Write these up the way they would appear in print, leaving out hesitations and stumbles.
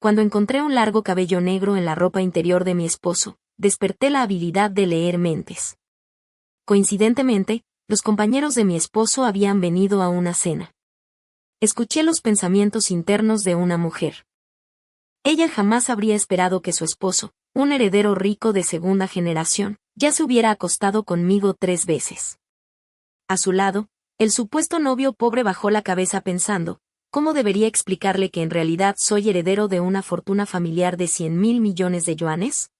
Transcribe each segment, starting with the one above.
Cuando encontré un largo cabello negro en la ropa interior de mi esposo, desperté la habilidad de leer mentes. Coincidentemente, los compañeros de mi esposo habían venido a una cena. Escuché los pensamientos internos de una mujer. Ella jamás habría esperado que su esposo, un heredero rico de segunda generación, ya se hubiera acostado conmigo 3 veces. A su lado, el supuesto novio pobre bajó la cabeza pensando, ¿cómo debería explicarle que en realidad soy heredero de una fortuna familiar de 100.000 millones de yuanes?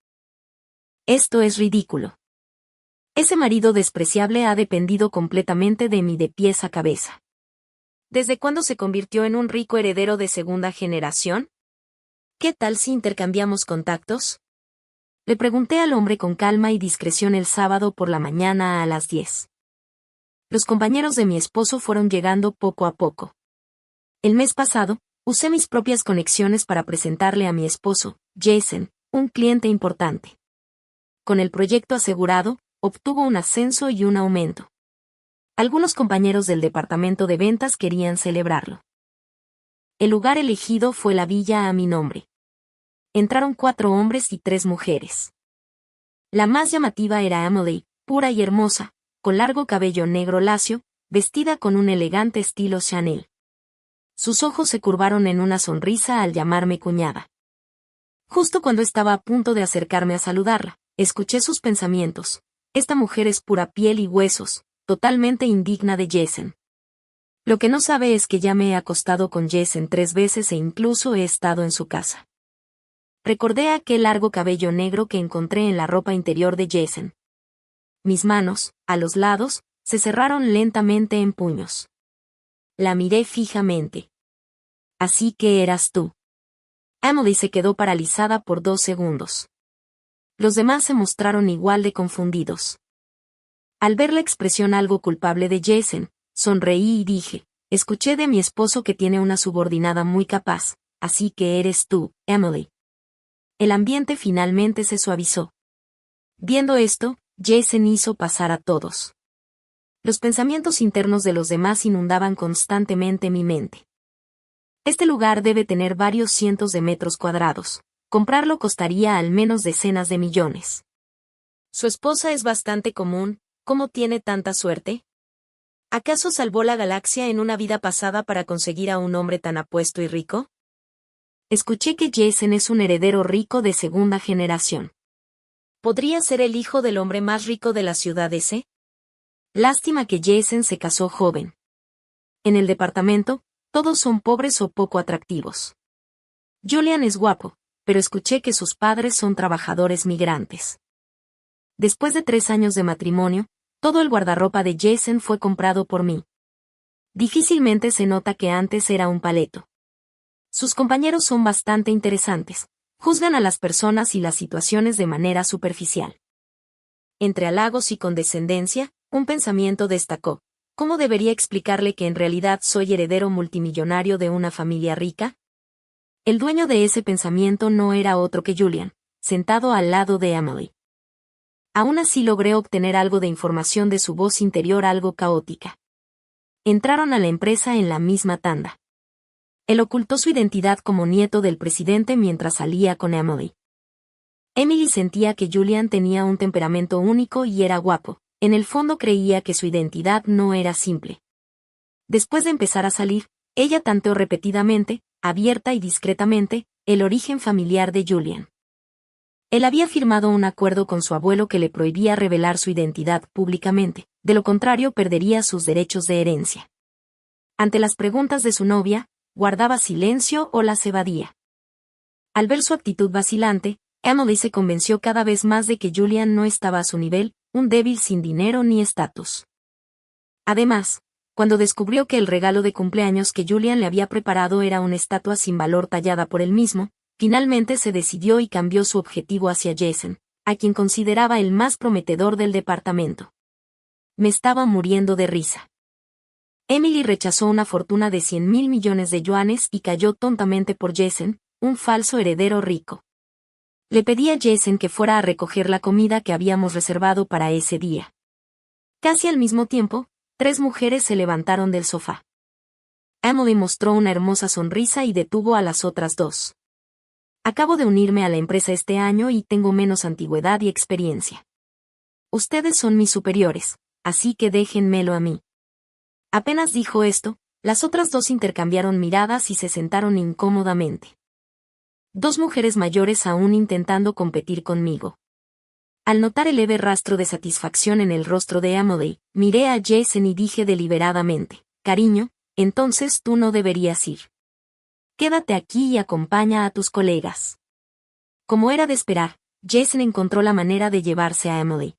Esto es ridículo. Ese marido despreciable ha dependido completamente de mí de pies a cabeza. ¿Desde cuándo se convirtió en un rico heredero de segunda generación? ¿Qué tal si intercambiamos contactos? Le pregunté al hombre con calma y discreción el sábado por la mañana a las 10. Los compañeros de mi esposo fueron llegando poco a poco. El mes pasado, usé mis propias conexiones para presentarle a mi esposo, Jason, un cliente importante. Con el proyecto asegurado, obtuvo un ascenso y un aumento. Algunos compañeros del departamento de ventas querían celebrarlo. El lugar elegido fue la villa a mi nombre. Entraron 4 hombres y 3 mujeres. La más llamativa era Emily, pura y hermosa, con largo cabello negro lacio, vestida con un elegante estilo Chanel. Sus ojos se curvaron en una sonrisa al llamarme cuñada. Justo cuando estaba a punto de acercarme a saludarla, escuché sus pensamientos. Esta mujer es pura piel y huesos, totalmente indigna de Jason. Lo que no sabe es que ya me he acostado con Jason 3 veces e incluso he estado en su casa. Recordé aquel largo cabello negro que encontré en la ropa interior de Jason. Mis manos, a los lados, se cerraron lentamente en puños. La miré fijamente. Así que eras tú. Emily se quedó paralizada por 2 segundos. Los demás se mostraron igual de confundidos. Al ver la expresión algo culpable de Jason, sonreí y dije, escuché de mi esposo que tiene una subordinada muy capaz, así que eres tú, Emily. El ambiente finalmente se suavizó. Viendo esto, Jason hizo pasar a todos. Los pensamientos internos de los demás inundaban constantemente mi mente. Este lugar debe tener varios cientos de metros cuadrados. Comprarlo costaría al menos decenas de millones. Su esposa es bastante común, ¿cómo tiene tanta suerte? ¿Acaso salvó la galaxia en una vida pasada para conseguir a un hombre tan apuesto y rico? Escuché que Jason es un heredero rico de segunda generación. ¿Podría ser el hijo del hombre más rico de la ciudad ese? Lástima que Jason se casó joven. En el departamento, todos son pobres o poco atractivos. Julian es guapo, pero escuché que sus padres son trabajadores migrantes. Después de 3 años de matrimonio, todo el guardarropa de Jason fue comprado por mí. Difícilmente se nota que antes era un paleto. Sus compañeros son bastante interesantes, juzgan a las personas y las situaciones de manera superficial. Entre halagos y condescendencia, un pensamiento destacó. ¿Cómo debería explicarle que en realidad soy heredero multimillonario de una familia rica? El dueño de ese pensamiento no era otro que Julian, sentado al lado de Emily. Aún así logré obtener algo de información de su voz interior algo caótica. Entraron a la empresa en la misma tanda. Él ocultó su identidad como nieto del presidente mientras salía con Emily. Emily sentía que Julian tenía un temperamento único y era guapo. En el fondo creía que su identidad no era simple. Después de empezar a salir, ella tanteó repetidamente, abierta y discretamente, el origen familiar de Julian. Él había firmado un acuerdo con su abuelo que le prohibía revelar su identidad públicamente, de lo contrario perdería sus derechos de herencia. Ante las preguntas de su novia, guardaba silencio o las evadía. Al ver su actitud vacilante, Emily se convenció cada vez más de que Julian no estaba a su nivel, un débil sin dinero ni estatus. Además, cuando descubrió que el regalo de cumpleaños que Julian le había preparado era una estatua sin valor tallada por él mismo, finalmente se decidió y cambió su objetivo hacia Jason, a quien consideraba el más prometedor del departamento. Me estaba muriendo de risa. Emily rechazó una fortuna de 100.000 millones de yuanes y cayó tontamente por Jason, un falso heredero rico. Le pedí a Jason que fuera a recoger la comida que habíamos reservado para ese día. Casi al mismo tiempo, 3 mujeres se levantaron del sofá. Emily mostró una hermosa sonrisa y detuvo a las otras 2. Acabo de unirme a la empresa este año y tengo menos antigüedad y experiencia. Ustedes son mis superiores, así que déjenmelo a mí. Apenas dijo esto, las otras dos intercambiaron miradas y se sentaron incómodamente. Dos mujeres mayores aún intentando competir conmigo. Al notar el leve rastro de satisfacción en el rostro de Emily, miré a Jason y dije deliberadamente, cariño, entonces tú no deberías ir. Quédate aquí y acompaña a tus colegas. Como era de esperar, Jason encontró la manera de llevarse a Emily.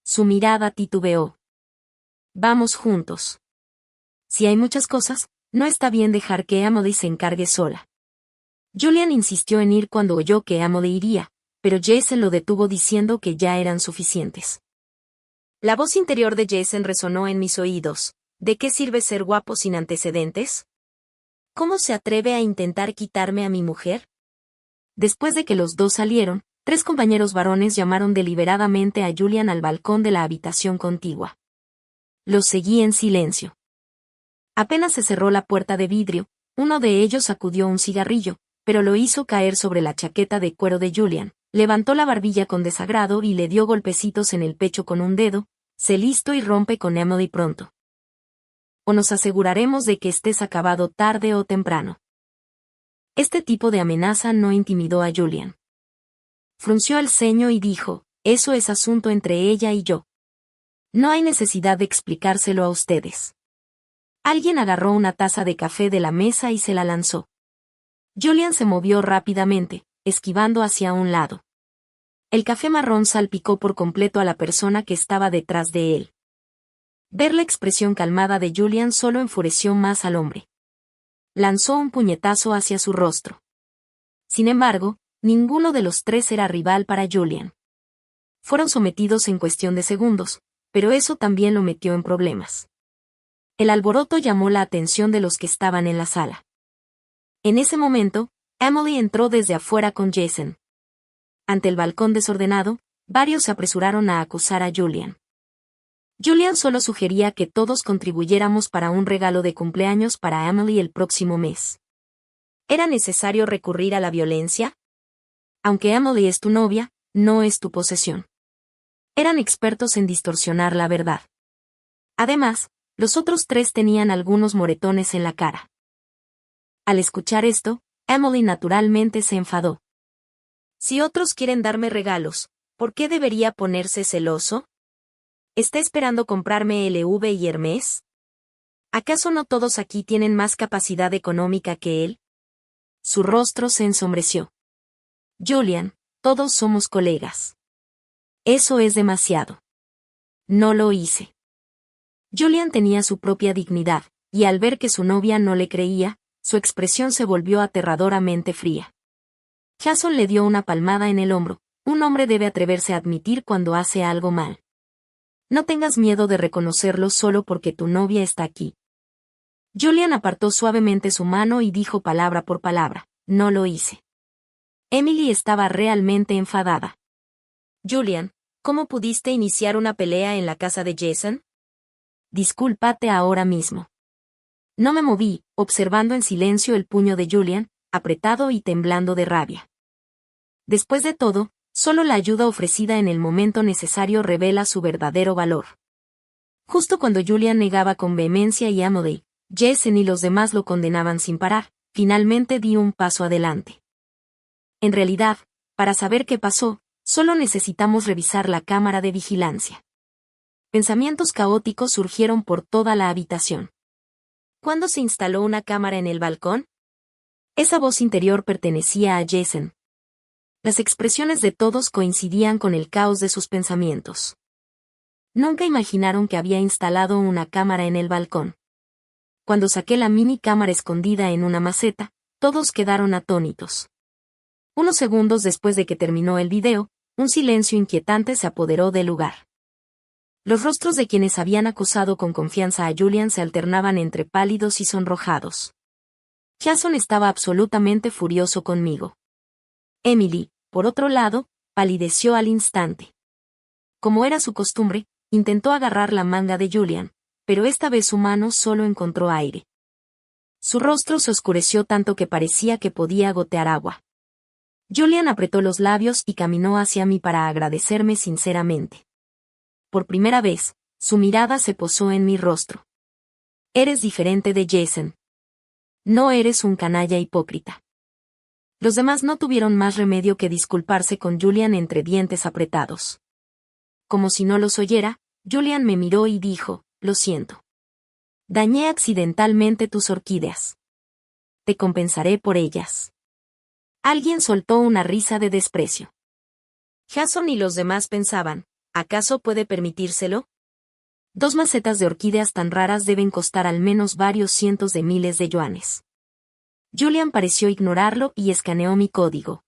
Su mirada titubeó. Vamos juntos. Si hay muchas cosas, no está bien dejar que Emily se encargue sola. Julian insistió en ir cuando oyó que Emily iría, pero Jason lo detuvo diciendo que ya eran suficientes. La voz interior de Jason resonó en mis oídos. ¿De qué sirve ser guapo sin antecedentes? ¿Cómo se atreve a intentar quitarme a mi mujer? Después de que los dos salieron, 3 compañeros varones llamaron deliberadamente a Julian al balcón de la habitación contigua. Los seguí en silencio. Apenas se cerró la puerta de vidrio, uno de ellos sacudió un cigarrillo, pero lo hizo caer sobre la chaqueta de cuero de Julian, levantó la barbilla con desagrado y le dio golpecitos en el pecho con un dedo. Sé listo y rompe con Emily pronto. O nos aseguraremos de que estés acabado tarde o temprano. Este tipo de amenaza no intimidó a Julian. Frunció el ceño y dijo, eso es asunto entre ella y yo. No hay necesidad de explicárselo a ustedes. Alguien agarró una taza de café de la mesa y se la lanzó. Julian se movió rápidamente, esquivando hacia un lado. El café marrón salpicó por completo a la persona que estaba detrás de él. Ver la expresión calmada de Julian solo enfureció más al hombre. Lanzó un puñetazo hacia su rostro. Sin embargo, ninguno de los 3 era rival para Julian. Fueron sometidos en cuestión de segundos, pero eso también lo metió en problemas. El alboroto llamó la atención de los que estaban en la sala. En ese momento, Emily entró desde afuera con Jason. Ante el balcón desordenado, varios se apresuraron a acusar a Julian. Julian solo sugería que todos contribuyéramos para un regalo de cumpleaños para Emily el próximo mes. ¿Era necesario recurrir a la violencia? Aunque Emily es tu novia, no es tu posesión. Eran expertos en distorsionar la verdad. Además, los otros 3 tenían algunos moretones en la cara. Al escuchar esto, Emily naturalmente se enfadó. Si otros quieren darme regalos, ¿por qué debería ponerse celoso? ¿Está esperando comprarme LV y Hermès? ¿Acaso no todos aquí tienen más capacidad económica que él? Su rostro se ensombreció. Julian, todos somos colegas. Eso es demasiado. No lo hice. Julian tenía su propia dignidad, y al ver que su novia no le creía, su expresión se volvió aterradoramente fría. Jason le dio una palmada en el hombro. Un hombre debe atreverse a admitir cuando hace algo mal. No tengas miedo de reconocerlo solo porque tu novia está aquí. Julian apartó suavemente su mano y dijo palabra por palabra, no lo hice. Emily estaba realmente enfadada. Julian, ¿cómo pudiste iniciar una pelea en la casa de Jason? Discúlpate ahora mismo. No me moví, observando en silencio el puño de Julian, apretado y temblando de rabia. Después de todo, solo la ayuda ofrecida en el momento necesario revela su verdadero valor. Justo cuando Julian negaba con vehemencia y Emily, Jason y los demás lo condenaban sin parar, finalmente di un paso adelante. En realidad, para saber qué pasó, solo necesitamos revisar la cámara de vigilancia. Pensamientos caóticos surgieron por toda la habitación. ¿Cuándo se instaló una cámara en el balcón? Esa voz interior pertenecía a Jason. Las expresiones de todos coincidían con el caos de sus pensamientos. Nunca imaginaron que había instalado una cámara en el balcón. Cuando saqué la mini cámara escondida en una maceta, todos quedaron atónitos. Unos segundos después de que terminó el video, un silencio inquietante se apoderó del lugar. Los rostros de quienes habían acusado con confianza a Julian se alternaban entre pálidos y sonrojados. Jason estaba absolutamente furioso conmigo. Emily, por otro lado, palideció al instante. Como era su costumbre, intentó agarrar la manga de Julian, pero esta vez su mano solo encontró aire. Su rostro se oscureció tanto que parecía que podía gotear agua. Julian apretó los labios y caminó hacia mí para agradecerme sinceramente. Por primera vez, su mirada se posó en mi rostro. Eres diferente de Jason. No eres un canalla hipócrita. Los demás no tuvieron más remedio que disculparse con Julian entre dientes apretados. Como si no los oyera, Julian me miró y dijo, lo siento. Dañé accidentalmente tus orquídeas. Te compensaré por ellas. Alguien soltó una risa de desprecio. Jason y los demás pensaban, ¿acaso puede permitírselo? 2 macetas de orquídeas tan raras deben costar al menos varios cientos de miles de yuanes. Julian pareció ignorarlo y escaneó mi código.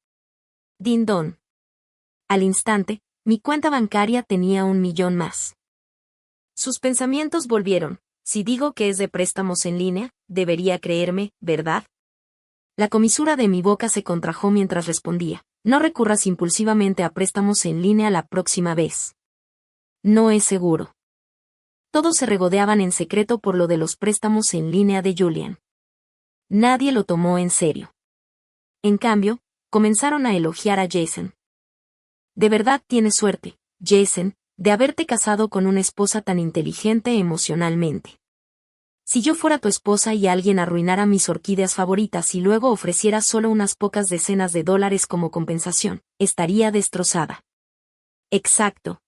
Din don. Al instante, mi cuenta bancaria tenía 1 millón más. Sus pensamientos volvieron. Si digo que es de préstamos en línea, debería creerme, ¿verdad? La comisura de mi boca se contrajo mientras respondía. No recurras impulsivamente a préstamos en línea la próxima vez. No es seguro. Todos se regodeaban en secreto por lo de los préstamos en línea de Julian. Nadie lo tomó en serio. En cambio, comenzaron a elogiar a Jason. De verdad tienes suerte, Jason, de haberte casado con una esposa tan inteligente emocionalmente. Si yo fuera tu esposa y alguien arruinara mis orquídeas favoritas y luego ofreciera solo unas pocas decenas de dólares como compensación, estaría destrozada. Exacto.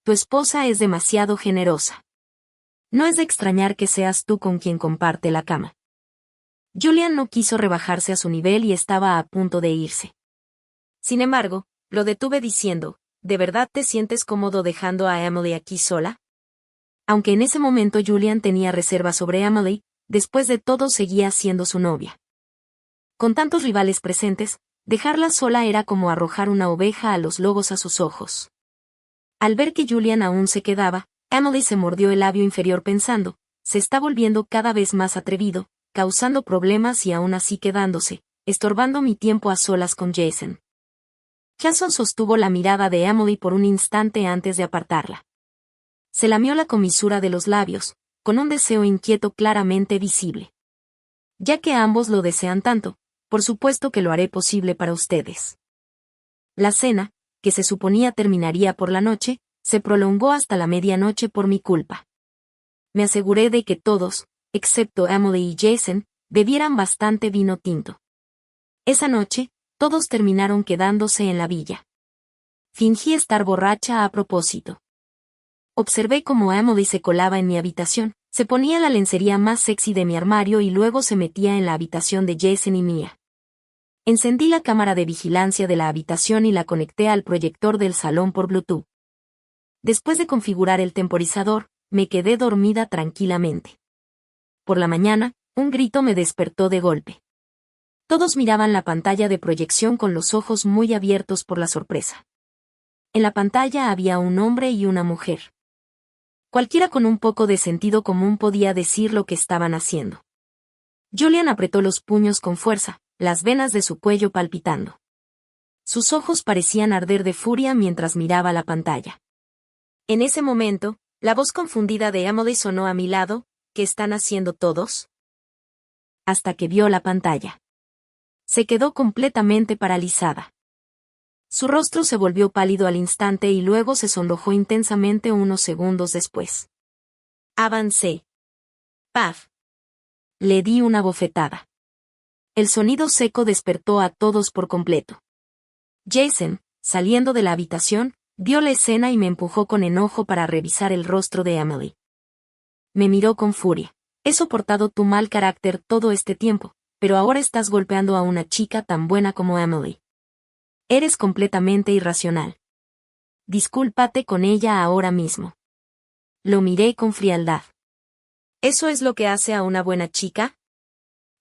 Tu esposa es demasiado generosa. No es de extrañar que seas tú con quien comparte la cama. Julian no quiso rebajarse a su nivel y estaba a punto de irse. Sin embargo, lo detuve diciendo, ¿de verdad te sientes cómodo dejando a Emily aquí sola? Aunque en ese momento Julian tenía reservas sobre Emily, después de todo seguía siendo su novia. Con tantos rivales presentes, dejarla sola era como arrojar una oveja a los lobos a sus ojos. Al ver que Julian aún se quedaba, Emily se mordió el labio inferior pensando, se está volviendo cada vez más atrevido, causando problemas y aún así quedándose, estorbando mi tiempo a solas con Jason. Jason sostuvo la mirada de Emily por un instante antes de apartarla. Se lamió la comisura de los labios, con un deseo inquieto claramente visible. Ya que ambos lo desean tanto, por supuesto que lo haré posible para ustedes. La cena, que se suponía terminaría por la noche, se prolongó hasta la medianoche por mi culpa. Me aseguré de que todos, excepto Emily y Jason, bebieran bastante vino tinto. Esa noche, todos terminaron quedándose en la villa. Fingí estar borracha a propósito. Observé cómo Emily se colaba en mi habitación, se ponía la lencería más sexy de mi armario y luego se metía en la habitación de Jason y mía. Encendí la cámara de vigilancia de la habitación y la conecté al proyector del salón por Bluetooth. Después de configurar el temporizador, me quedé dormida tranquilamente. Por la mañana, un grito me despertó de golpe. Todos miraban la pantalla de proyección con los ojos muy abiertos por la sorpresa. En la pantalla había un hombre y una mujer. Cualquiera con un poco de sentido común podía decir lo que estaban haciendo. Julian apretó los puños con fuerza, las venas de su cuello palpitando. Sus ojos parecían arder de furia mientras miraba la pantalla. En ese momento, la voz confundida de Emily sonó a mi lado, ¿qué están haciendo todos? Hasta que vio la pantalla. Se quedó completamente paralizada. Su rostro se volvió pálido al instante y luego se sonrojó intensamente unos segundos después. Avancé. ¡Paf! Le di una bofetada. El sonido seco despertó a todos por completo. Jason, saliendo de la habitación, vio la escena y me empujó con enojo para revisar el rostro de Emily. Me miró con furia. He soportado tu mal carácter todo este tiempo, pero ahora estás golpeando a una chica tan buena como Emily. Eres completamente irracional. Discúlpate con ella ahora mismo. Lo miré con frialdad. ¿Eso es lo que hace a una buena chica?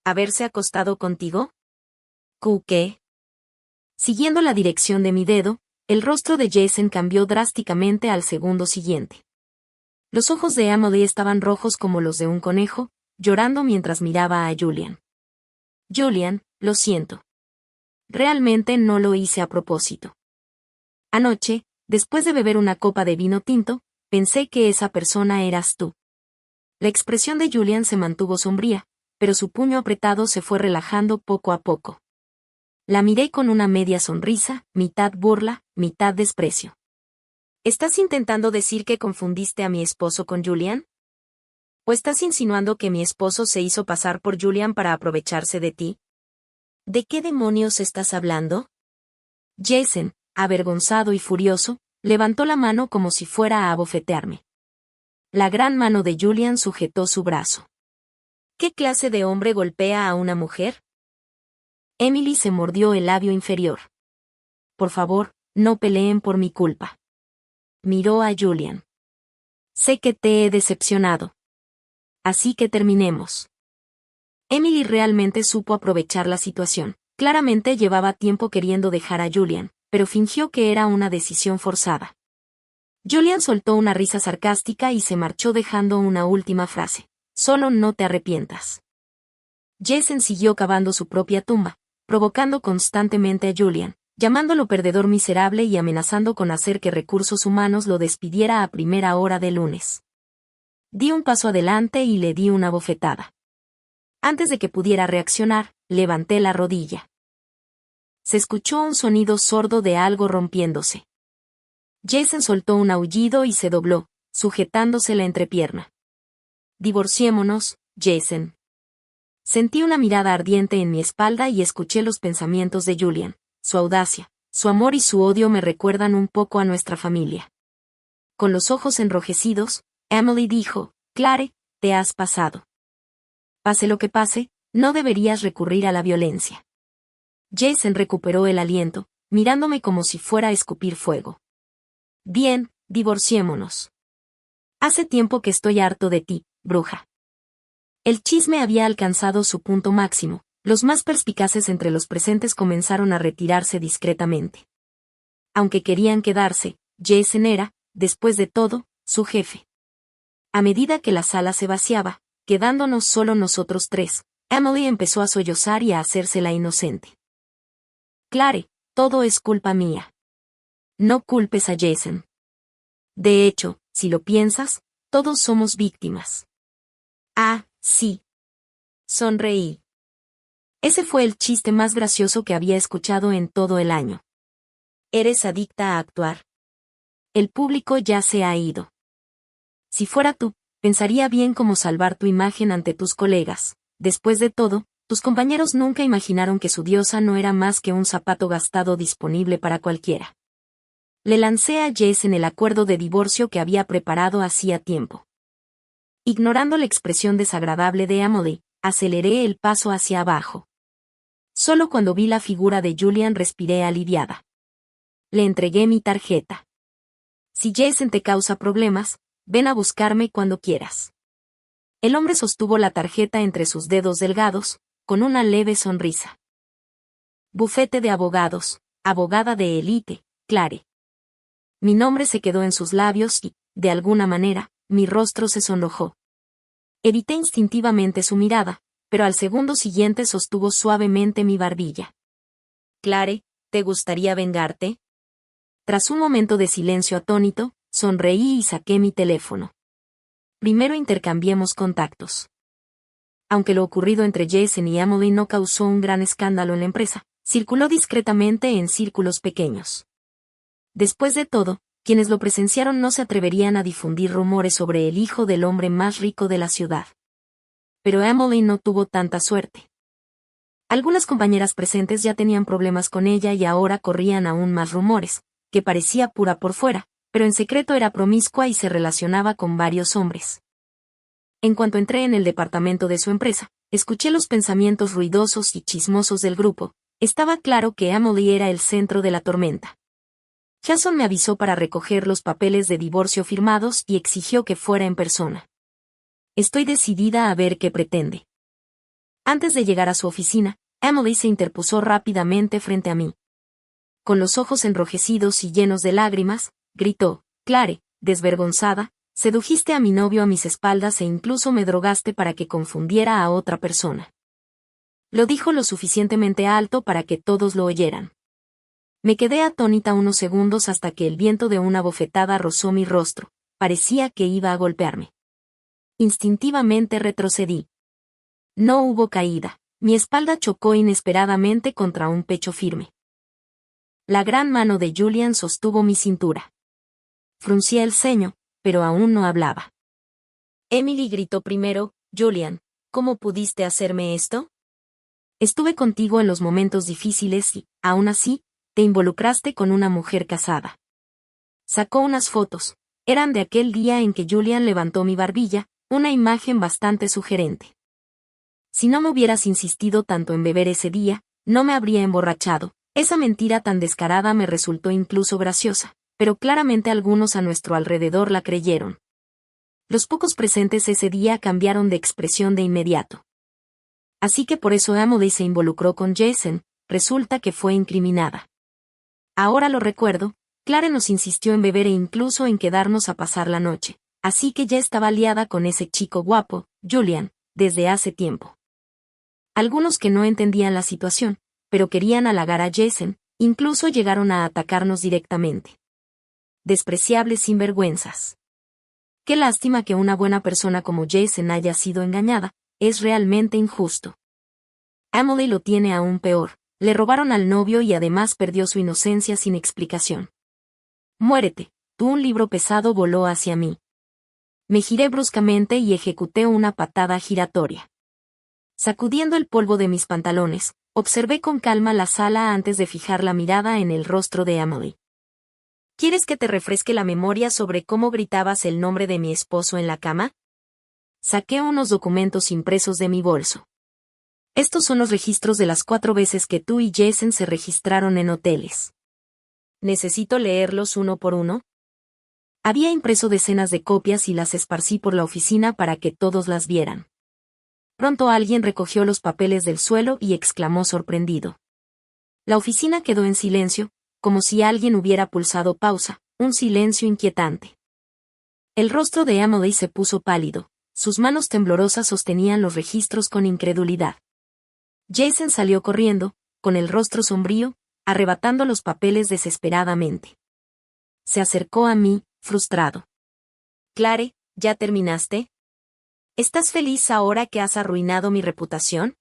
¿Haberse acostado contigo? ¿Qué? Siguiendo la dirección de mi dedo, el rostro de Jason cambió drásticamente al segundo siguiente. Los ojos de Emily estaban rojos como los de un conejo, llorando mientras miraba a Julian. Julian, lo siento. Realmente no lo hice a propósito. Anoche, después de beber una copa de vino tinto, pensé que esa persona eras tú. La expresión de Julian se mantuvo sombría, pero su puño apretado se fue relajando poco a poco. La miré con una media sonrisa, mitad burla, mitad desprecio. ¿Estás intentando decir que confundiste a mi esposo con Julian? ¿O estás insinuando que mi esposo se hizo pasar por Julian para aprovecharse de ti? ¿De qué demonios estás hablando? Jason, avergonzado y furioso, levantó la mano como si fuera a abofetearme. La gran mano de Julian sujetó su brazo. ¿Qué clase de hombre golpea a una mujer? Emily se mordió el labio inferior. Por favor, no peleen por mi culpa. Miró a Julian. Sé que te he decepcionado. Así que terminemos. Emily realmente supo aprovechar la situación. Claramente llevaba tiempo queriendo dejar a Julian, pero fingió que era una decisión forzada. Julian soltó una risa sarcástica y se marchó dejando una última frase. Solo no te arrepientas. Jason siguió cavando su propia tumba, provocando constantemente a Julian, llamándolo perdedor miserable y amenazando con hacer que Recursos Humanos lo despidiera a primera hora de lunes. Di un paso adelante y le di una bofetada. Antes de que pudiera reaccionar, levanté la rodilla. Se escuchó un sonido sordo de algo rompiéndose. Jason soltó un aullido y se dobló, sujetándose la entrepierna. Divorciémonos, Jason. Sentí una mirada ardiente en mi espalda y escuché los pensamientos de Julian. Su audacia, su amor y su odio me recuerdan un poco a nuestra familia. Con los ojos enrojecidos, Emily dijo, Clare, te has pasado. Pase lo que pase, no deberías recurrir a la violencia. Jason recuperó el aliento, mirándome como si fuera a escupir fuego. Bien, divorciémonos. Hace tiempo que estoy harto de ti, bruja. El chisme había alcanzado su punto máximo. Los más perspicaces entre los presentes comenzaron a retirarse discretamente. Aunque querían quedarse, Jason era, después de todo, su jefe. A medida que la sala se vaciaba, quedándonos solo nosotros tres, Emily empezó a sollozar y a hacerse la inocente. Clare, todo es culpa mía. No culpes a Jason. De hecho, si lo piensas, todos somos víctimas. Ah, sí. Sonreí. Ese fue el chiste más gracioso que había escuchado en todo el año. Eres adicta a actuar. El público ya se ha ido. Si fuera tú, pensaría bien cómo salvar tu imagen ante tus colegas. Después de todo, tus compañeros nunca imaginaron que su diosa no era más que un zapato gastado disponible para cualquiera. Le lancé a Jason el acuerdo de divorcio que había preparado hacía tiempo. Ignorando la expresión desagradable de Emily, aceleré el paso hacia abajo. Solo cuando vi la figura de Julian respiré aliviada. Le entregué mi tarjeta. Si Jason te causa problemas, ven a buscarme cuando quieras. El hombre sostuvo la tarjeta entre sus dedos delgados, con una leve sonrisa. Bufete de abogados, abogada de élite, Clare. Mi nombre se quedó en sus labios y, de alguna manera, mi rostro se sonrojó. Evité instintivamente su mirada, pero al segundo siguiente sostuvo suavemente mi barbilla. Clare, ¿te gustaría vengarte? Tras un momento de silencio atónito, sonreí y saqué mi teléfono. Primero intercambiemos contactos. Aunque lo ocurrido entre Jason y Emily no causó un gran escándalo en la empresa, circuló discretamente en círculos pequeños. Después de todo, quienes lo presenciaron no se atreverían a difundir rumores sobre el hijo del hombre más rico de la ciudad. Pero Emily no tuvo tanta suerte. Algunas compañeras presentes ya tenían problemas con ella y ahora corrían aún más rumores, que parecía pura por fuera, pero en secreto era promiscua y se relacionaba con varios hombres. En cuanto entré en el departamento de su empresa, escuché los pensamientos ruidosos y chismosos del grupo. Estaba claro que Emily era el centro de la tormenta. Jason me avisó para recoger los papeles de divorcio firmados y exigió que fuera en persona. Estoy decidida a ver qué pretende. Antes de llegar a su oficina, Emily se interpuso rápidamente frente a mí. Con los ojos enrojecidos y llenos de lágrimas, gritó, Clare, desvergonzada, sedujiste a mi novio a mis espaldas e incluso me drogaste para que confundiera a otra persona. Lo dijo lo suficientemente alto para que todos lo oyeran. Me quedé atónita unos segundos hasta que el viento de una bofetada rozó mi rostro, parecía que iba a golpearme. Instintivamente retrocedí. No hubo caída, Mi espalda chocó inesperadamente contra un pecho firme. La gran mano de Julian sostuvo mi cintura. Fruncía el ceño, pero aún no hablaba. Emily gritó primero: Julian, ¿cómo pudiste hacerme esto? Estuve contigo en los momentos difíciles y, aún así, te involucraste con una mujer casada. Sacó unas fotos. Eran de aquel día en que Julian levantó mi barbilla, una imagen bastante sugerente. Si no me hubieras insistido tanto en beber ese día, no me habría emborrachado. Esa mentira tan descarada me resultó incluso graciosa, pero claramente algunos a nuestro alrededor la creyeron. Los pocos presentes ese día cambiaron de expresión de inmediato. Así que por eso Emily se involucró con Jason, resulta que fue incriminada. Ahora lo recuerdo, Clare nos insistió en beber e incluso en quedarnos a pasar la noche, así que ya estaba liada con ese chico guapo, Julian, desde hace tiempo. Algunos que no entendían la situación, pero querían halagar a Jason, incluso llegaron a atacarnos directamente. Despreciables sinvergüenzas. Qué lástima que una buena persona como Jason haya sido engañada, es realmente injusto. Emily lo tiene aún peor, le robaron al novio y además perdió su inocencia sin explicación. Muérete, tú. Un libro pesado voló hacia mí. Me giré bruscamente y ejecuté una patada giratoria. Sacudiendo el polvo de mis pantalones, observé con calma la sala antes de fijar la mirada en el rostro de Emily. ¿Quieres que te refresque la memoria sobre cómo gritabas el nombre de mi esposo en la cama? Saqué unos documentos impresos de mi bolso. Estos son los registros de las 4 veces que tú y Jason se registraron en hoteles. ¿Necesito leerlos uno por uno? Había impreso decenas de copias y las esparcí por la oficina para que todos las vieran. Pronto alguien recogió los papeles del suelo y exclamó sorprendido. La oficina quedó en silencio, como si alguien hubiera pulsado pausa, un silencio inquietante. El rostro de Emily se puso pálido, sus manos temblorosas sostenían los registros con incredulidad. Jason salió corriendo, con el rostro sombrío, arrebatando los papeles desesperadamente. Se acercó a mí, frustrado. Clare, ¿ya terminaste? ¿Estás feliz ahora que has arruinado mi reputación?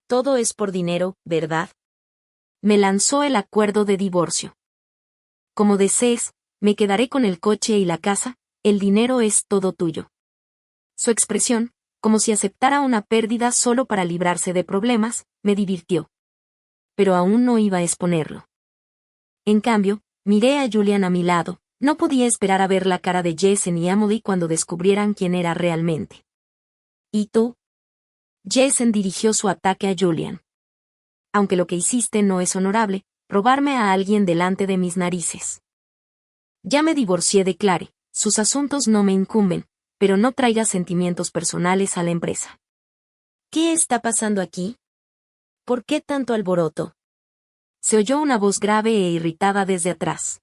Todo es por dinero, ¿verdad? Me lanzó el acuerdo de divorcio. Como desees, me quedaré con el coche y la casa, el dinero es todo tuyo. Su expresión, como si aceptara una pérdida solo para librarse de problemas, me divirtió. Pero aún no iba a exponerlo. En cambio, miré a Julian a mi lado, no podía esperar a ver la cara de Jason y Emily cuando descubrieran quién era realmente. ¿Y tú? Jason dirigió su ataque a Julian. Aunque lo que hiciste no es honorable, robarme a alguien delante de mis narices. Ya me divorcié de Clare, sus asuntos no me incumben, pero no traigas sentimientos personales a la empresa. ¿Qué está pasando aquí? ¿Por qué tanto alboroto? Se oyó una voz grave e irritada desde atrás.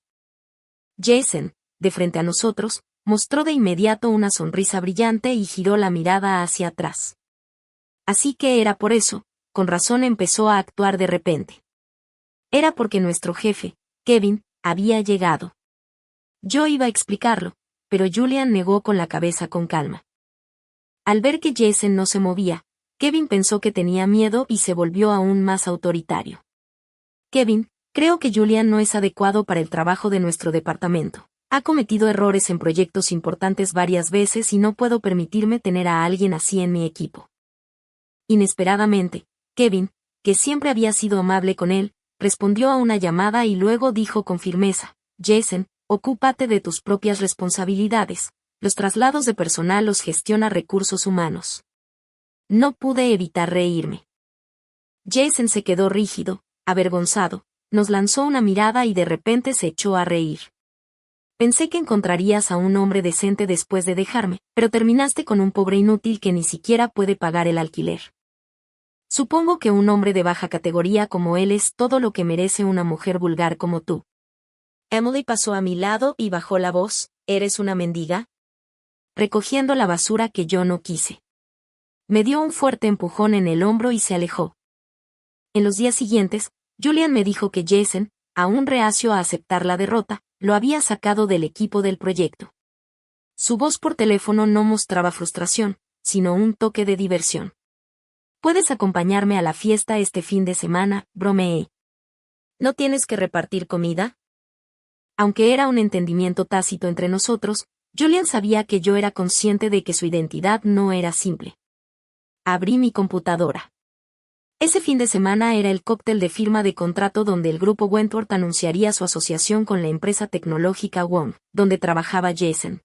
Jason, de frente a nosotros, mostró de inmediato una sonrisa brillante y giró la mirada hacia atrás. Así que era por eso, con razón empezó a actuar de repente. Era porque nuestro jefe, Kevin, había llegado. Yo iba a explicarlo, pero Julian negó con la cabeza con calma. Al ver que Jason no se movía, Kevin pensó que tenía miedo y se volvió aún más autoritario. Kevin, creo que Julian no es adecuado para el trabajo de nuestro departamento. Ha cometido errores en proyectos importantes varias veces y no puedo permitirme tener a alguien así en mi equipo. Inesperadamente, Kevin, que siempre había sido amable con él, respondió a una llamada y luego dijo con firmeza: Jason, ocúpate de tus propias responsabilidades. Los traslados de personal los gestiona Recursos Humanos. No pude evitar reírme. Jason se quedó rígido, avergonzado, nos lanzó una mirada y de repente se echó a reír. Pensé que encontrarías a un hombre decente después de dejarme, pero terminaste con un pobre inútil que ni siquiera puede pagar el alquiler. Supongo que un hombre de baja categoría como él es todo lo que merece una mujer vulgar como tú. Emily pasó a mi lado y bajó la voz: ¿Eres una mendiga? Recogiendo la basura que yo no quise. Me dio un fuerte empujón en el hombro y se alejó. En los días siguientes, Julian me dijo que Jason, aún reacio a aceptar la derrota, lo había sacado del equipo del proyecto. Su voz por teléfono no mostraba frustración, sino un toque de diversión. Puedes acompañarme a la fiesta este fin de semana, bromeé. ¿No tienes que repartir comida? Aunque era un entendimiento tácito entre nosotros, Julian sabía que yo era consciente de que su identidad no era simple. Abrí mi computadora. Ese fin de semana era el cóctel de firma de contrato donde el grupo Wentworth anunciaría su asociación con la empresa tecnológica WOM, donde trabajaba Jason.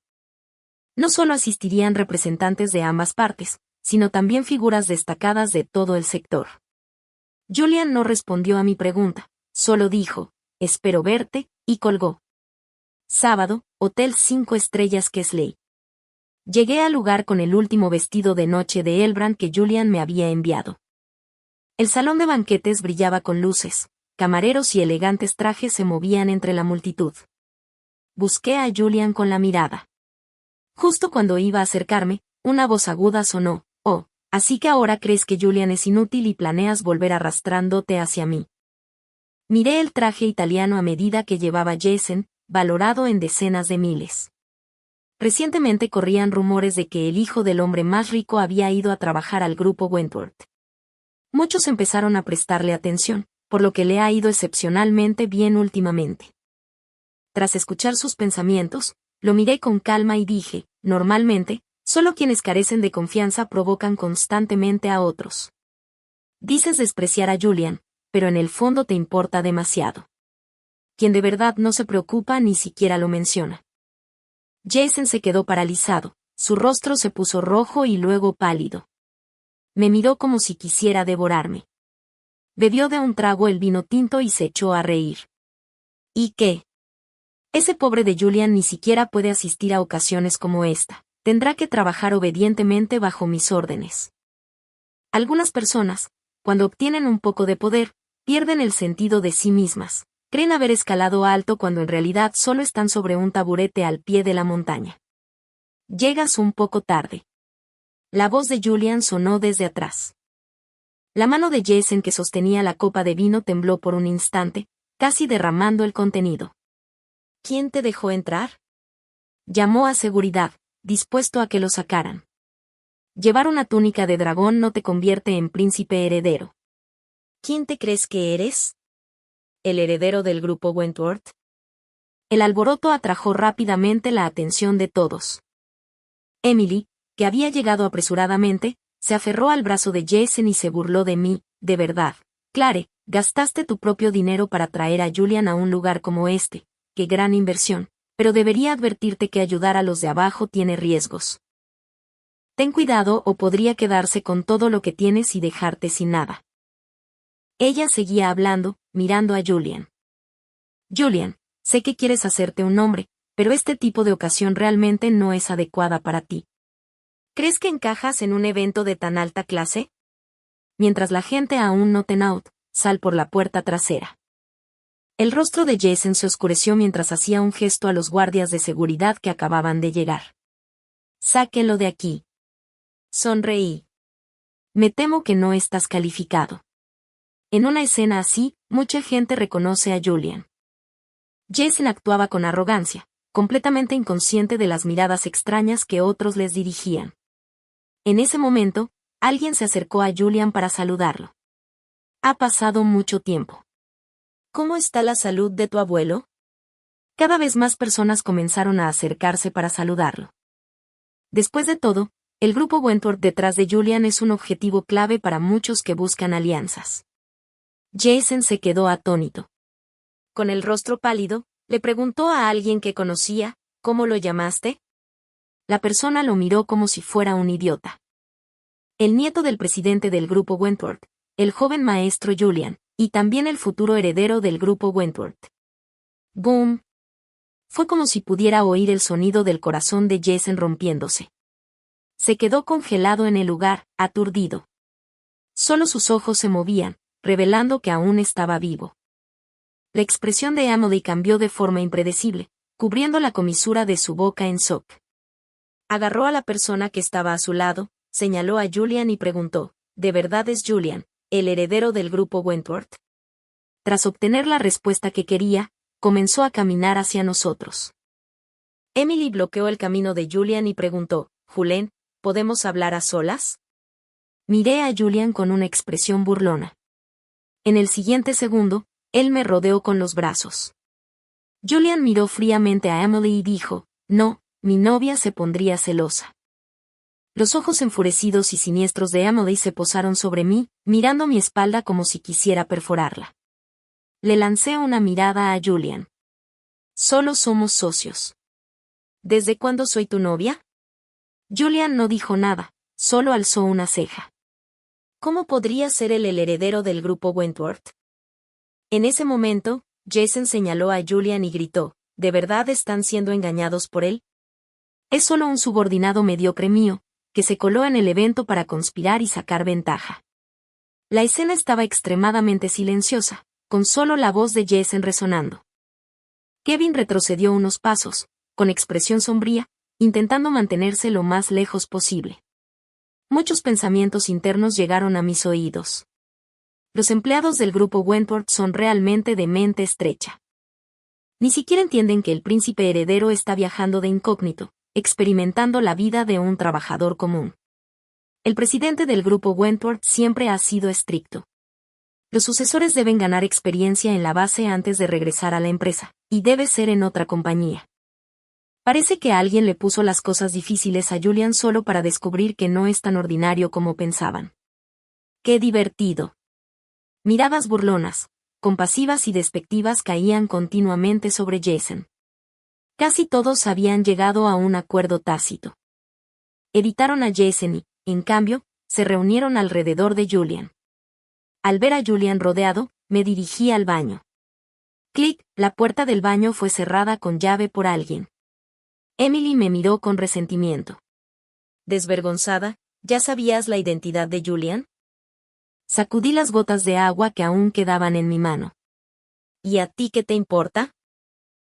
No solo asistirían representantes de ambas partes, sino también figuras destacadas de todo el sector. Julian no respondió a mi pregunta, solo dijo, espero verte, y colgó. Sábado, Hotel 5 estrellas Kesley. Llegué al lugar con el último vestido de noche de Elbrand que Julian me había enviado. El salón de banquetes brillaba con luces, camareros y elegantes trajes se movían entre la multitud. Busqué a Julian con la mirada. Justo cuando iba a acercarme, una voz aguda sonó, oh, así que ahora crees que Julian es inútil y planeas volver arrastrándote hacia mí. Miré el traje italiano a medida que llevaba Jason, valorado en decenas de miles. Recientemente corrían rumores de que el hijo del hombre más rico había ido a trabajar al grupo Wentworth. Muchos empezaron a prestarle atención, por lo que le ha ido excepcionalmente bien últimamente. Tras escuchar sus pensamientos, lo miré con calma y dije, normalmente, solo quienes carecen de confianza provocan constantemente a otros. Dices despreciar a Julian, pero en el fondo te importa demasiado. Quien de verdad no se preocupa ni siquiera lo menciona. Jason se quedó paralizado, su rostro se puso rojo y luego pálido. Me miró como si quisiera devorarme. Bebió de un trago el vino tinto y se echó a reír. ¿Y qué? Ese pobre de Julian ni siquiera puede asistir a ocasiones como esta. Tendrá que trabajar obedientemente bajo mis órdenes. Algunas personas, cuando obtienen un poco de poder, pierden el sentido de sí mismas. Creen haber escalado alto cuando en realidad solo están sobre un taburete al pie de la montaña. Llegas un poco tarde. La voz de Julian sonó desde atrás. La mano de Jason que sostenía la copa de vino tembló por un instante, casi derramando el contenido. ¿Quién te dejó entrar? Llamó a seguridad, dispuesto a que lo sacaran. Llevar una túnica de dragón no te convierte en príncipe heredero. ¿Quién te crees que eres? ¿El heredero del grupo Wentworth? El alboroto atrajo rápidamente la atención de todos. Emily, que había llegado apresuradamente, se aferró al brazo de Jason y se burló de mí, de verdad. Clare, gastaste tu propio dinero para traer a Julian a un lugar como este, qué gran inversión, pero debería advertirte que ayudar a los de abajo tiene riesgos. Ten cuidado o podría quedarse con todo lo que tienes y dejarte sin nada. Ella seguía hablando, mirando a Julian. Julian, sé que quieres hacerte un nombre, pero este tipo de ocasión realmente no es adecuada para ti. ¿Crees que encajas en un evento de tan alta clase? Mientras la gente aún no ten out, sal por la puerta trasera. El rostro de Jason se oscureció mientras hacía un gesto a los guardias de seguridad que acababan de llegar. Sáquenlo de aquí. Sonreí. Me temo que no estás calificado. En una escena así, mucha gente reconoce a Julian. Jason actuaba con arrogancia, completamente inconsciente de las miradas extrañas que otros les dirigían. En ese momento, alguien se acercó a Julian para saludarlo. Ha pasado mucho tiempo. ¿Cómo está la salud de tu abuelo? Cada vez más personas comenzaron a acercarse para saludarlo. Después de todo, el grupo Wentworth detrás de Julian es un objetivo clave para muchos que buscan alianzas. Jason se quedó atónito. Con el rostro pálido, le preguntó a alguien que conocía, ¿cómo lo llamaste? La persona lo miró como si fuera un idiota. El nieto del presidente del grupo Wentworth, el joven maestro Julian, y también el futuro heredero del grupo Wentworth. ¡Boom! Fue como si pudiera oír el sonido del corazón de Jason rompiéndose. Se quedó congelado en el lugar, aturdido. Solo sus ojos se movían, revelando que aún estaba vivo. La expresión de Emily cambió de forma impredecible, cubriendo la comisura de su boca en shock. Agarró a la persona que estaba a su lado, señaló a Julian y preguntó, ¿de verdad es Julian, el heredero del grupo Wentworth? Tras obtener la respuesta que quería, comenzó a caminar hacia nosotros. Emily bloqueó el camino de Julian y preguntó, Julián, ¿podemos hablar a solas? Miré a Julian con una expresión burlona. En el siguiente segundo, él me rodeó con los brazos. Julian miró fríamente a Emily y dijo, no, mi novia se pondría celosa. Los ojos enfurecidos y siniestros de Emily se posaron sobre mí, mirando mi espalda como si quisiera perforarla. Le lancé una mirada a Julian. Solo somos socios. ¿Desde cuándo soy tu novia? Julian no dijo nada, solo alzó una ceja. ¿Cómo podría ser él el heredero del grupo Wentworth? En ese momento, Jason señaló a Julian y gritó, ¿de verdad están siendo engañados por él? Es solo un subordinado mediocre mío, que se coló en el evento para conspirar y sacar ventaja. La escena estaba extremadamente silenciosa, con solo la voz de Jason resonando. Kevin retrocedió unos pasos, con expresión sombría, intentando mantenerse lo más lejos posible. Muchos pensamientos internos llegaron a mis oídos. Los empleados del grupo Wentworth son realmente de mente estrecha. Ni siquiera entienden que el príncipe heredero está viajando de incógnito, experimentando la vida de un trabajador común. El presidente del grupo Wentworth siempre ha sido estricto. Los sucesores deben ganar experiencia en la base antes de regresar a la empresa, y debe ser en otra compañía. Parece que alguien le puso las cosas difíciles a Julian solo para descubrir que no es tan ordinario como pensaban. ¡Qué divertido! Miradas burlonas, compasivas y despectivas caían continuamente sobre Jason. Casi todos habían llegado a un acuerdo tácito. Evitaron a Jason y, en cambio, se reunieron alrededor de Julian. Al ver a Julian rodeado, me dirigí al baño. Clic, la puerta del baño fue cerrada con llave por alguien. Emily me miró con resentimiento. Desvergonzada, ¿ya sabías la identidad de Julian? Sacudí las gotas de agua que aún quedaban en mi mano. ¿Y a ti qué te importa?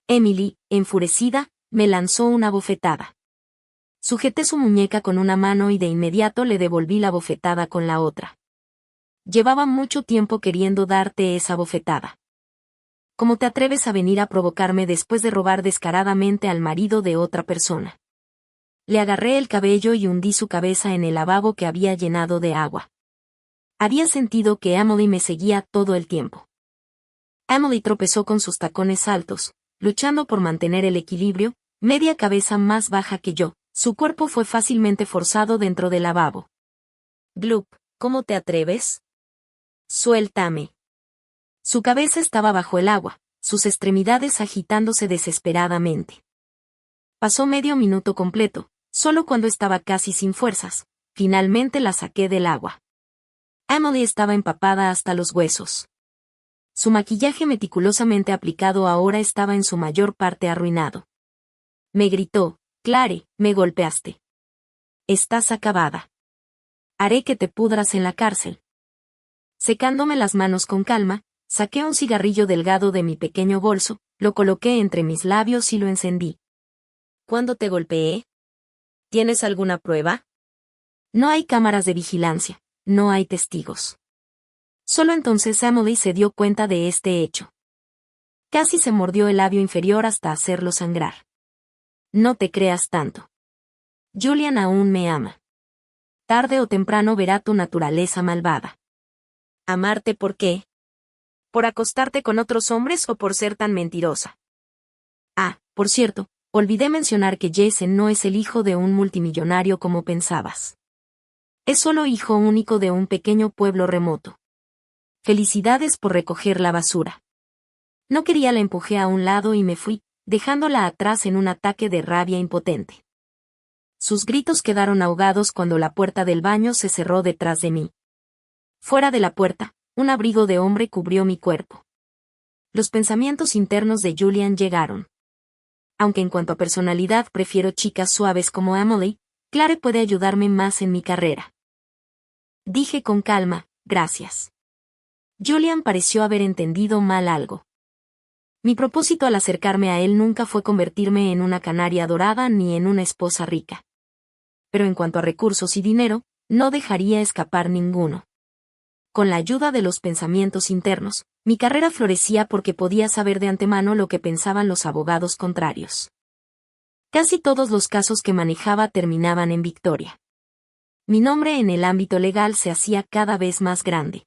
Emily, enfurecida, me lanzó una bofetada. Sujeté su muñeca con una mano y de inmediato le devolví la bofetada con la otra. Llevaba mucho tiempo queriendo darte esa bofetada. ¿Cómo te atreves a venir a provocarme después de robar descaradamente al marido de otra persona? Le agarré el cabello y hundí su cabeza en el lavabo que había llenado de agua. Había sentido que Emily me seguía todo el tiempo. Emily tropezó con sus tacones altos, luchando por mantener el equilibrio, media cabeza más baja que yo. Su cuerpo fue fácilmente forzado dentro del lavabo. Gloop, ¿cómo te atreves? Suéltame. Su cabeza estaba bajo el agua, sus extremidades agitándose desesperadamente. Pasó medio minuto completo, solo cuando estaba casi sin fuerzas, finalmente la saqué del agua. Emily estaba empapada hasta los huesos. Su maquillaje meticulosamente aplicado ahora estaba en su mayor parte arruinado. Me gritó, Clare, me golpeaste. Estás acabada. Haré que te pudras en la cárcel. Secándome las manos con calma, saqué un cigarrillo delgado de mi pequeño bolso, lo coloqué entre mis labios y lo encendí. ¿Cuándo te golpeé? ¿Tienes alguna prueba? No hay cámaras de vigilancia, no hay testigos. Solo entonces Emily se dio cuenta de este hecho. Casi se mordió el labio inferior hasta hacerlo sangrar. No te creas tanto. Julian aún me ama. Tarde o temprano verá tu naturaleza malvada. ¿Amarte por qué? ¿Por acostarte con otros hombres o por ser tan mentirosa? Ah, por cierto, olvidé mencionar que Jason no es el hijo de un multimillonario como pensabas. Es solo hijo único de un pequeño pueblo remoto. Felicidades por recoger la basura. No quería, la empujé a un lado y me fui, dejándola atrás en un ataque de rabia impotente. Sus gritos quedaron ahogados cuando la puerta del baño se cerró detrás de mí. Fuera de la puerta, un abrigo de hombre cubrió mi cuerpo. Los pensamientos internos de Julian llegaron. Aunque en cuanto a personalidad prefiero chicas suaves como Emily, Clare puede ayudarme más en mi carrera. Dije con calma, gracias. Julian pareció haber entendido mal algo. Mi propósito al acercarme a él nunca fue convertirme en una canaria dorada ni en una esposa rica. Pero en cuanto a recursos y dinero, no dejaría escapar ninguno. Con la ayuda de los pensamientos internos, mi carrera florecía porque podía saber de antemano lo que pensaban los abogados contrarios. Casi todos los casos que manejaba terminaban en victoria. Mi nombre en el ámbito legal se hacía cada vez más grande.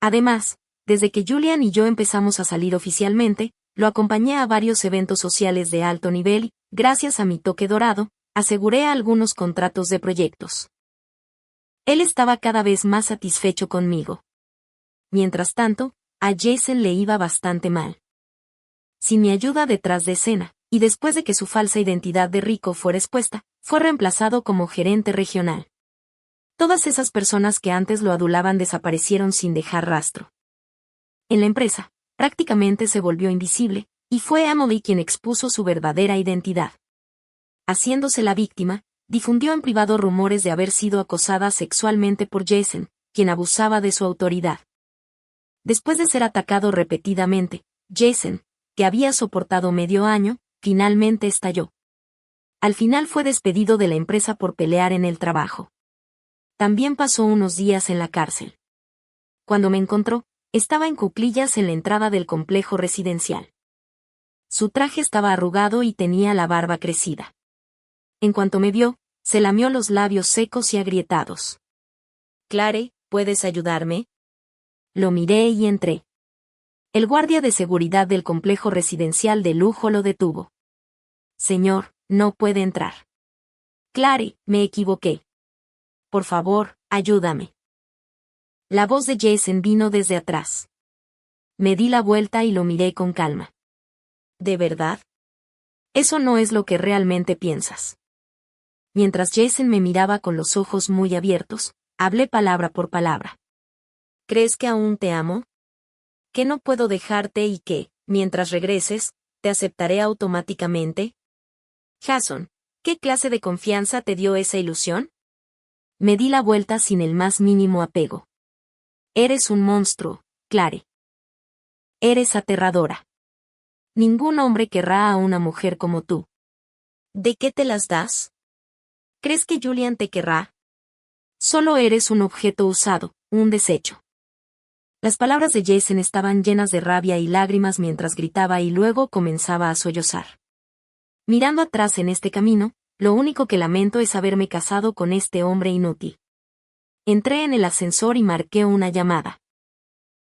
Además, desde que Julian y yo empezamos a salir oficialmente, lo acompañé a varios eventos sociales de alto nivel y, gracias a mi toque dorado, aseguré algunos contratos de proyectos. Él estaba cada vez más satisfecho conmigo. Mientras tanto, a Jason le iba bastante mal. Sin mi ayuda detrás de escena, y después de que su falsa identidad de rico fuera expuesta, fue reemplazado como gerente regional. Todas esas personas que antes lo adulaban desaparecieron sin dejar rastro. En la empresa, prácticamente se volvió invisible, y fue Emily quien expuso su verdadera identidad. Haciéndose la víctima, difundió en privado rumores de haber sido acosada sexualmente por Jason, quien abusaba de su autoridad. Después de ser atacado repetidamente, Jason, que había soportado medio año, finalmente estalló. Al final fue despedido de la empresa por pelear en el trabajo. También pasó unos días en la cárcel. Cuando me encontró, estaba en cuclillas en la entrada del complejo residencial. Su traje estaba arrugado y tenía la barba crecida. En cuanto me vio, se lamió los labios secos y agrietados. «Clare, ¿puedes ayudarme?» Lo miré y entré. El guardia de seguridad del complejo residencial de lujo lo detuvo. «Señor, no puede entrar». «Clare, me equivoqué. Por favor, ayúdame». La voz de Jason vino desde atrás. Me di la vuelta y lo miré con calma. ¿De verdad? Eso no es lo que realmente piensas. Mientras Jason me miraba con los ojos muy abiertos, hablé palabra por palabra. ¿Crees que aún te amo? ¿Que no puedo dejarte y que, mientras regreses, te aceptaré automáticamente? Jason, ¿qué clase de confianza te dio esa ilusión? Me di la vuelta sin el más mínimo apego. Eres un monstruo, Clare. Eres aterradora. Ningún hombre querrá a una mujer como tú. ¿De qué te las das? ¿Crees que Julian te querrá? Solo eres un objeto usado, un desecho. Las palabras de Jason estaban llenas de rabia y lágrimas mientras gritaba y luego comenzaba a sollozar. Mirando atrás en este camino, lo único que lamento es haberme casado con este hombre inútil. Entré en el ascensor y marqué una llamada.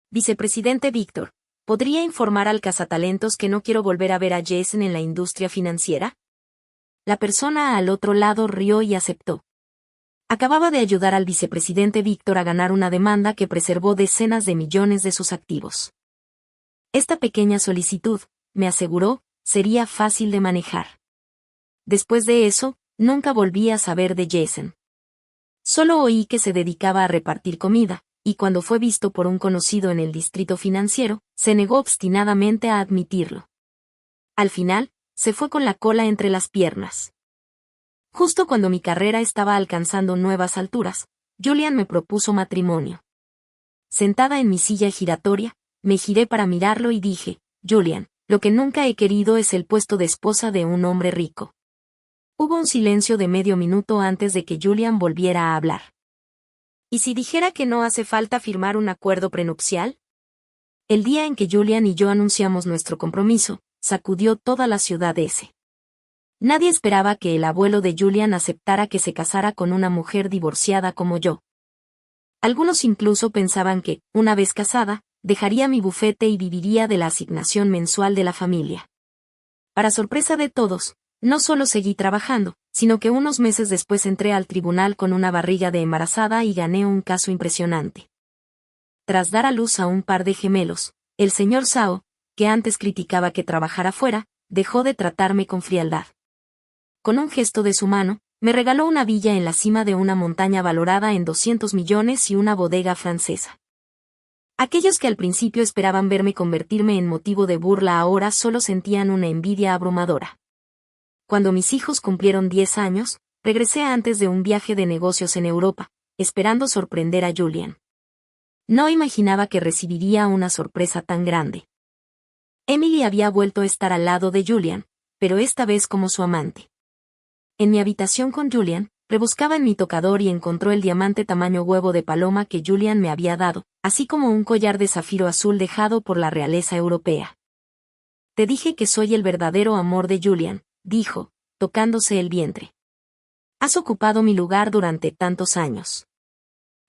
Vicepresidente Víctor, ¿podría informar al cazatalentos que no quiero volver a ver a Jason en la industria financiera? La persona al otro lado rió y aceptó. Acababa de ayudar al vicepresidente Víctor a ganar una demanda que preservó decenas de millones de sus activos. Esta pequeña solicitud, me aseguró, sería fácil de manejar. Después de eso, nunca volví a saber de Jason. Solo oí que se dedicaba a repartir comida, y cuando fue visto por un conocido en el distrito financiero, se negó obstinadamente a admitirlo. Al final, se fue con la cola entre las piernas. Justo cuando mi carrera estaba alcanzando nuevas alturas, Julian me propuso matrimonio. Sentada en mi silla giratoria, me giré para mirarlo y dije, Julian, lo que nunca he querido es el puesto de esposa de un hombre rico. Hubo un silencio de medio minuto antes de que Julian volviera a hablar. ¿Y si dijera que no hace falta firmar un acuerdo prenupcial? El día en que Julian y yo anunciamos nuestro compromiso, sacudió toda la ciudad ese. Nadie esperaba que el abuelo de Julian aceptara que se casara con una mujer divorciada como yo. Algunos incluso pensaban que, una vez casada, dejaría mi bufete y viviría de la asignación mensual de la familia. Para sorpresa de todos, no solo seguí trabajando, sino que unos meses después entré al tribunal con una barriga de embarazada y gané un caso impresionante. Tras dar a luz a un par de gemelos, el señor Sao, que antes criticaba que trabajara fuera, dejó de tratarme con frialdad. Con un gesto de su mano, me regaló una villa en la cima de una montaña valorada en 200 millones y una bodega francesa. Aquellos que al principio esperaban verme convertirme en motivo de burla ahora solo sentían una envidia abrumadora. Cuando mis hijos cumplieron 10 años, regresé antes de un viaje de negocios en Europa, esperando sorprender a Julian. No imaginaba que recibiría una sorpresa tan grande. Emily había vuelto a estar al lado de Julian, pero esta vez como su amante. En mi habitación con Julian, rebuscaba en mi tocador y encontró el diamante tamaño huevo de paloma que Julian me había dado, así como un collar de zafiro azul dejado por la realeza europea. Te dije que soy el verdadero amor de Julian, dijo, tocándose el vientre. Has ocupado mi lugar durante tantos años.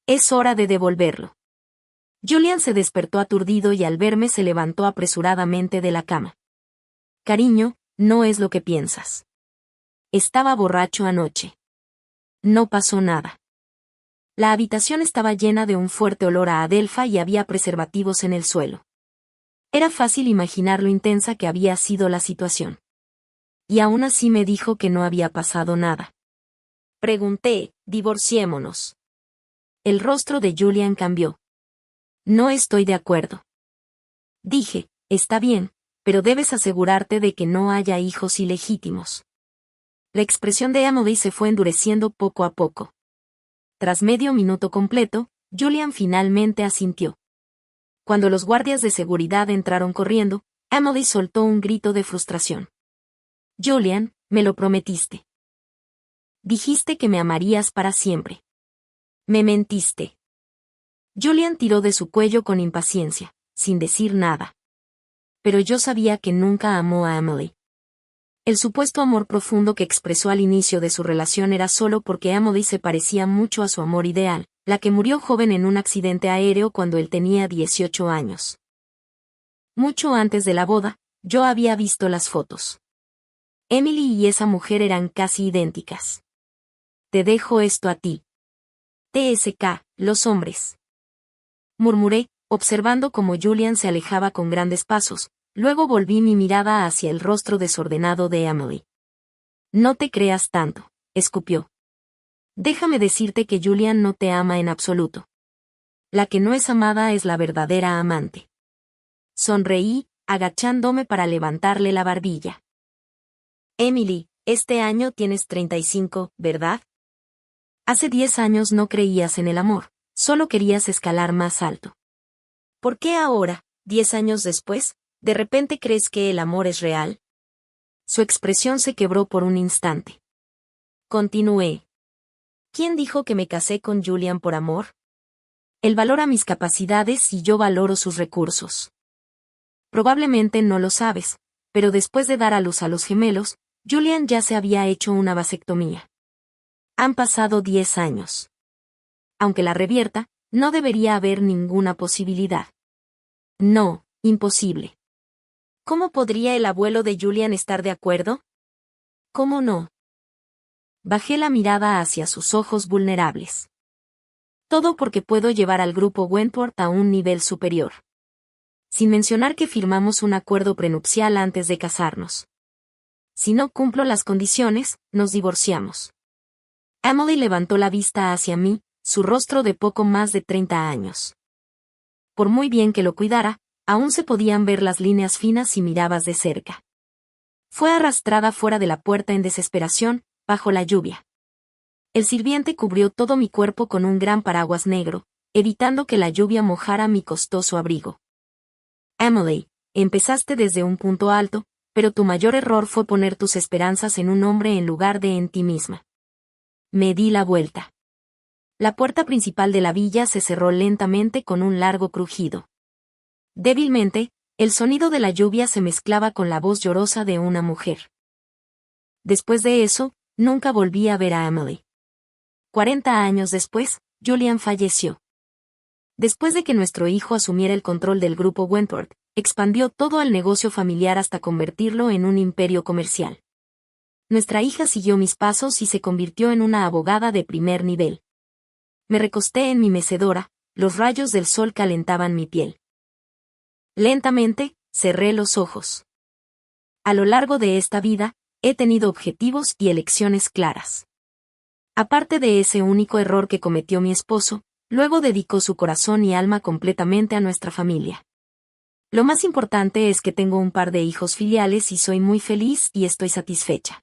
Es hora de devolverlo. Julian se despertó aturdido y al verme se levantó apresuradamente de la cama. Cariño, no es lo que piensas. Estaba borracho anoche. No pasó nada. La habitación estaba llena de un fuerte olor a adelfa y había preservativos en el suelo. Era fácil imaginar lo intensa que había sido la situación. Y aún así me dijo que no había pasado nada. Pregunté, divorciémonos. El rostro de Julian cambió. No estoy de acuerdo. Dije, está bien, pero debes asegurarte de que no haya hijos ilegítimos. La expresión de Emily se fue endureciendo poco a poco. Tras medio minuto completo, Julian finalmente asintió. Cuando los guardias de seguridad entraron corriendo, Emily soltó un grito de frustración. Julian, me lo prometiste. Dijiste que me amarías para siempre. Me mentiste. Julian tiró de su cuello con impaciencia, sin decir nada. Pero yo sabía que nunca amó a Emily. El supuesto amor profundo que expresó al inicio de su relación era solo porque Emily se parecía mucho a su amor ideal, la que murió joven en un accidente aéreo cuando él tenía 18 años. Mucho antes de la boda, yo había visto las fotos. Emily y esa mujer eran casi idénticas. Te dejo esto a ti. TSK, los hombres. Murmuré, observando cómo Julian se alejaba con grandes pasos, luego volví mi mirada hacia el rostro desordenado de Emily. No te creas tanto, escupió. Déjame decirte que Julian no te ama en absoluto. La que no es amada es la verdadera amante. Sonreí, agachándome para levantarle la barbilla. Emily, este año tienes 35, ¿verdad? Hace 10 años no creías en el amor, solo querías escalar más alto. ¿Por qué ahora, 10 años después, de repente crees que el amor es real? Su expresión se quebró por un instante. Continué. ¿Quién dijo que me casé con Julian por amor? Él valora mis capacidades y yo valoro sus recursos. Probablemente no lo sabes, pero después de dar a luz a los gemelos, Julian ya se había hecho una vasectomía. Han pasado 10 años. Aunque la revierta, no debería haber ninguna posibilidad. No, imposible. ¿Cómo podría el abuelo de Julian estar de acuerdo? ¿Cómo no? Bajé la mirada hacia sus ojos vulnerables. Todo porque puedo llevar al grupo Wentworth a un nivel superior. Sin mencionar que firmamos un acuerdo prenupcial antes de casarnos. Si no cumplo las condiciones, nos divorciamos. Emily levantó la vista hacia mí, su rostro de poco más de 30 años. Por muy bien que lo cuidara, aún se podían ver las líneas finas si mirabas de cerca. Fue arrastrada fuera de la puerta en desesperación, bajo la lluvia. El sirviente cubrió todo mi cuerpo con un gran paraguas negro, evitando que la lluvia mojara mi costoso abrigo. Emily, empezaste desde un punto alto, pero tu mayor error fue poner tus esperanzas en un hombre en lugar de en ti misma. Me di la vuelta. La puerta principal de la villa se cerró lentamente con un largo crujido. Débilmente, el sonido de la lluvia se mezclaba con la voz llorosa de una mujer. Después de eso, nunca volví a ver a Emily. 40 años después, Julian falleció. Después de que nuestro hijo asumiera el control del grupo Wentworth, expandió todo el negocio familiar hasta convertirlo en un imperio comercial. Nuestra hija siguió mis pasos y se convirtió en una abogada de primer nivel. Me recosté en mi mecedora, los rayos del sol calentaban mi piel. Lentamente, cerré los ojos. A lo largo de esta vida, he tenido objetivos y elecciones claras. Aparte de ese único error que cometió mi esposo, luego dedicó su corazón y alma completamente a nuestra familia. Lo más importante es que tengo un par de hijos filiales y soy muy feliz y estoy satisfecha.